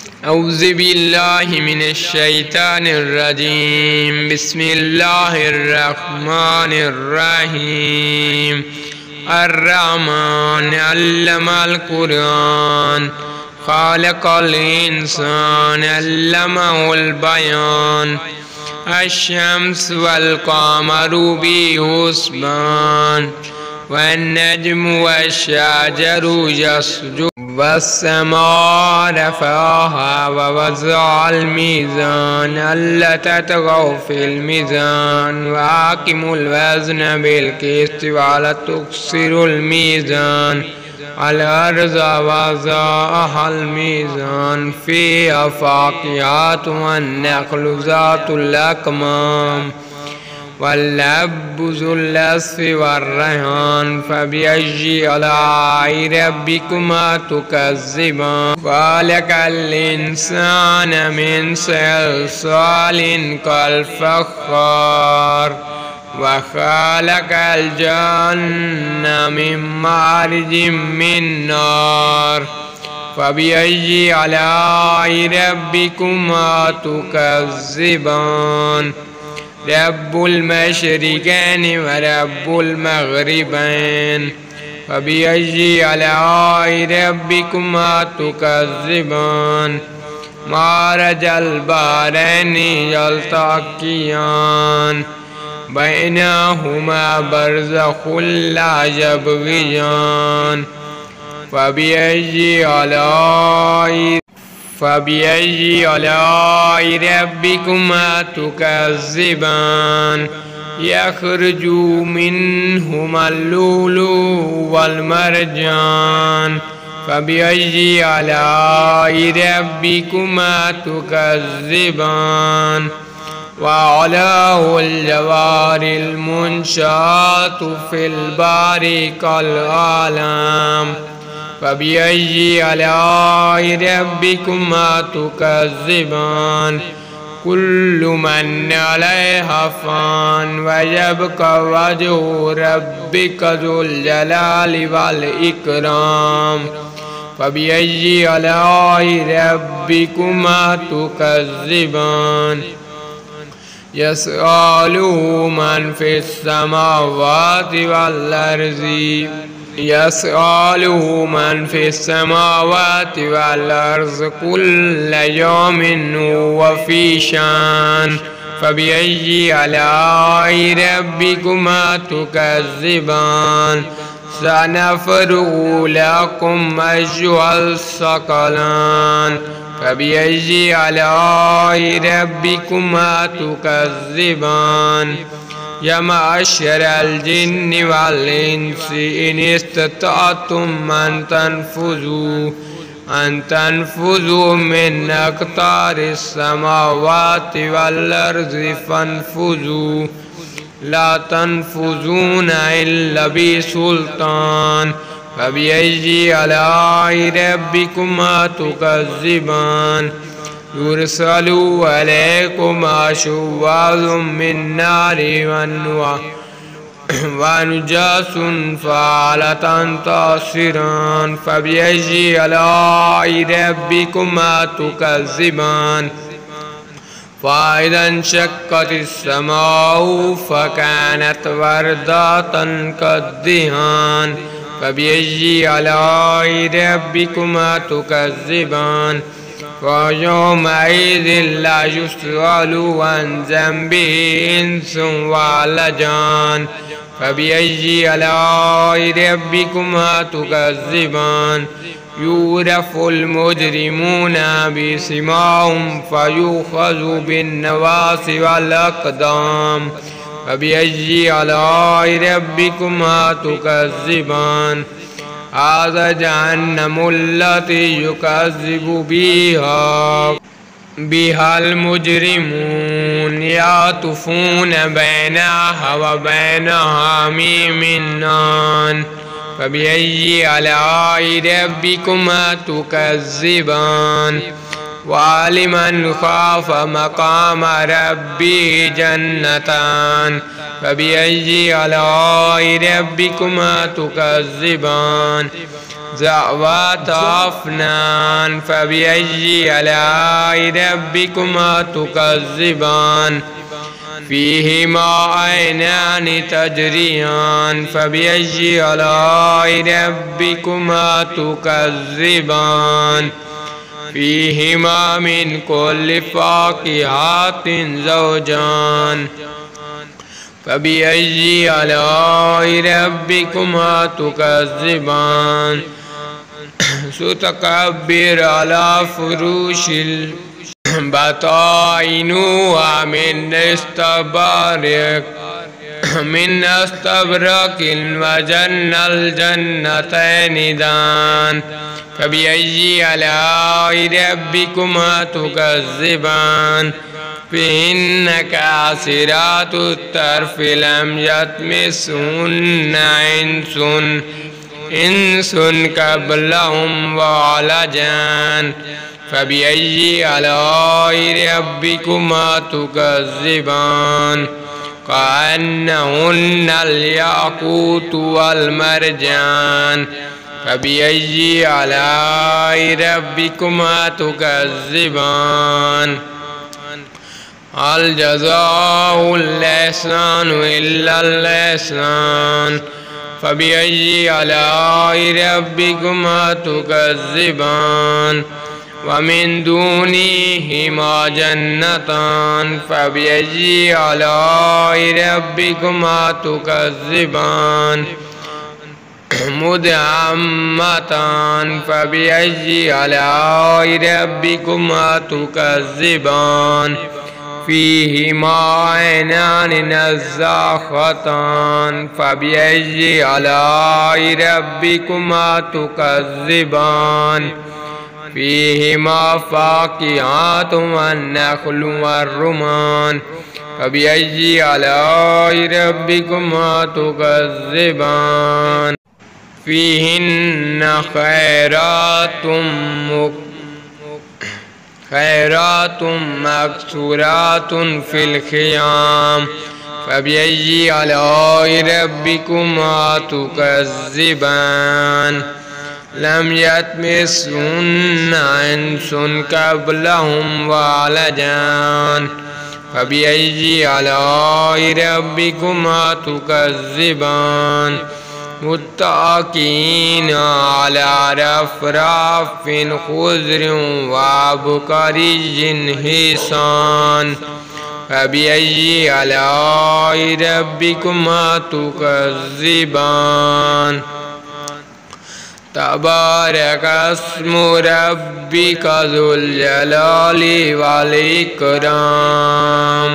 أعوذ بالله من الشيطان الرجيم. بسم الله الرحمن الرحيم. الرحمن علم القرآن خلق الإنسان علمه البيان. الشمس والقمر بحسبان والنجم والشجر يسجدان والسماء رفعها ووضع الميزان ألا تطغوا في الميزان وأقيموا الوزن بالقسط ولا تخسروا الميزان. الأرض وضعها الميزان فيها فاكهة والنخل ذات الأكمام والحب ذو العصف والريحان. فبأي آلاء ربكما تكذبان؟ خلق الإنسان من صلصال كالفخار وخلق الجنة من مارج من نار. فبأي آلاء ربكما تكذبان؟ رب المشرقين ورب المغربين. فبأي آلاء ربكما تكذبان؟ مرج البحرين يلتقيان بينهما برزخ لا يبغيان. فبأي آلاء ربكما تكذبان؟ يخرج منهما اللؤلؤ والمرجان. فبأي آلاء ربكما تكذبان؟ وعلاه الجوار المنشآت في البحر كالأعلام. فبأي آلاء ربكما تكذبان؟ كل من عليها فان ويبقى وجه ربك ذو الجلال والإكرام. فبأي آلاء ربكما تكذبان؟ يسأله من في السماوات والأرض كل يوم هو في شان. فبأي آلاء ربكما تكذبان؟ سنفرغ لكم أيها الثقلان. فبأي آلاء ربكما تكذبان؟ يا معشر الجن والإنس إن استطعتم أن تنفذوا من أقطار السماوات والأرض فانفذوا لا تنفذون إلا بسلطان. فبأي آلاء ربكما تكذبان؟ يرسل عليكما شواظ من نار ونجاس فعلة تصيران. فبأي آلاء ربكما تكذبان؟ فإذا انشقت السماء فكانت وردة كالدهان. فبأي آلاء ربكما تكذبان؟ ويومئذ لا يسأل عن ذنبه إنس ولا جان. فبأي آلاء ربكما تكذبان؟ يعرف المجرمون بسيماهم فيؤخذ بالنواصي والأقدام. فبأي آلاء ربكما تكذبان؟ هذا جهنم التي يكذب بها المجرمون يعطفون بينها وبين حميم آن. فبأي آلاء ربكما تكذبان؟ ولمن خاف مقام ربه جنتان. فبأي آلاء ربكما تكذبان؟ ذوات أفنان فبأي آلاء ربكما تكذبان فيهما عينان تجريان فبأي آلاء ربكما تكذبان فيهما من كل فاكهة زوجان فبأي آلاء ربكما تكذبان ستكبر على فروش بطائنها من استبرق وجن الجنتين دان فبأي آلاء ربكما تكذبان فيهن كاسرات الطرف لم يطمثهن إنس قبلهم ولا جان فبأي آلاء ربكما تكذبان كأنهن الياقوت والمرجان فبأي آلاء ربكما تكذبان هل جزاء الإحسان إلا الإحسان فبأي آلاء ربكما تكذبان ومن دونهما جنتان فبأي آلاء ربكما تكذبان مدهامتان فبأي آلاء ربكما تكذبان فيهما عينان نزاختان فبأي آلاء ربكما تكذبان فيهما فاكهة والنخل والرمان فبأي آلاء ربكما تكذبان فيهن خيرات مكسورات في الخيام فبأي آلاء ربكما تكذبان لم يطمثهن إنس قبلهم ولا جان فبأي آلاء ربكما تكذبان متكئين على رفرف خضر وعبقري حسان فبأي آلاء ربكما تكذبان تبارك اسم ربك ذو الجلال والإكرام.